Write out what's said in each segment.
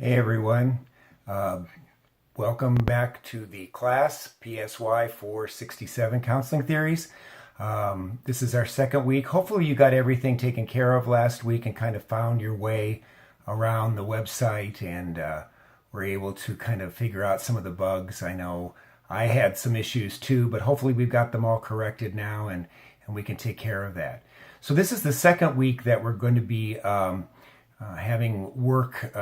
Hey everyone, uh, welcome back to the class PSY 467 Counseling Theories. This is our second week. Hopefully you got everything taken care of last week and kind of found your way around the website and were able to kind of figure out some of the bugs. I know I had some issues too, but hopefully we've got them all corrected now and we can take care of that. So this is the second week that we're going to be having work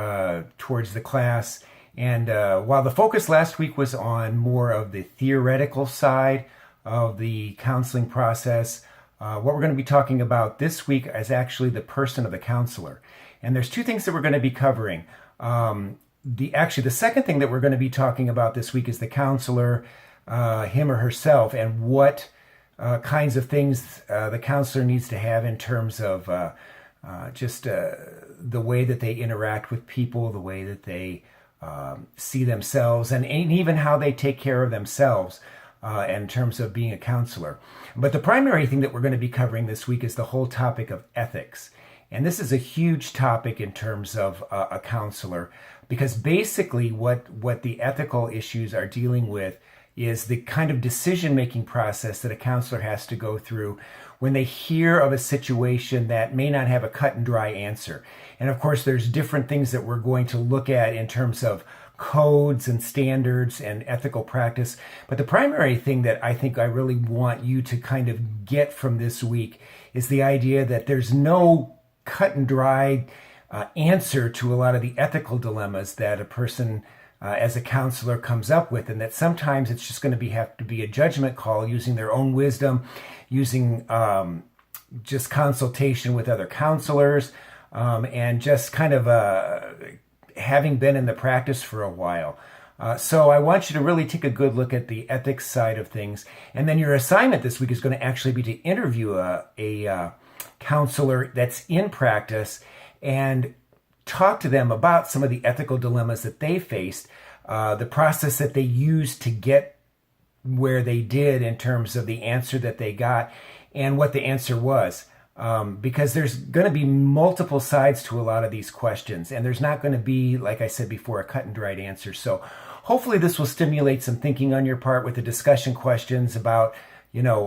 towards the class. And while the focus last week was on more of the theoretical side of the counseling process, what we're going to be talking about this week is actually the person of the counselor. And there's two things that we're going to be covering. The second thing that we're going to be talking about this week is the counselor, him or herself, and what kinds of things the counselor needs to have in terms of the way that they interact with people, the way that they see themselves, and even how they take care of themselves in terms of being a counselor. But the primary thing that we're going to be covering this week is the whole topic of ethics. And this is a huge topic in terms of a counselor, because basically what the ethical issues are dealing with is the kind of decision-making process that a counselor has to go through when they hear of a situation that may not have a cut and dry answer. And of course, there's different things that we're going to look at in terms of codes and standards and ethical practice. But the primary thing that I think I really want you to kind of get from this week is the idea that there's no cut and dry answer to a lot of the ethical dilemmas that a person as a counselor comes up with, and that sometimes it's just going to have to be a judgment call using their own wisdom, using just consultation with other counselors, and just kind of having been in the practice for a while. So I want you to really take a good look at the ethics side of things. And then your assignment this week is going to actually be to interview a counselor that's in practice and talk to them about some of the ethical dilemmas that they faced, the process that they used to get where they did in terms of the answer that they got and what the answer was. Because there's going to be multiple sides to a lot of these questions, and there's not going to be, like I said before, a cut and dried answer. So hopefully this will stimulate some thinking on your part with the discussion questions about,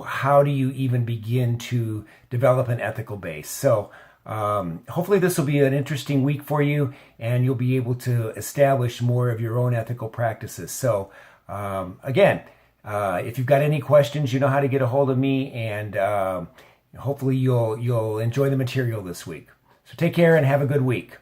how do you even begin to develop an ethical base. So hopefully this will be an interesting week for you, and you'll be able to establish more of your own ethical practices. So again, if you've got any questions, you know how to get a hold of me, and hopefully you'll enjoy the material this week. So take care and have a good week.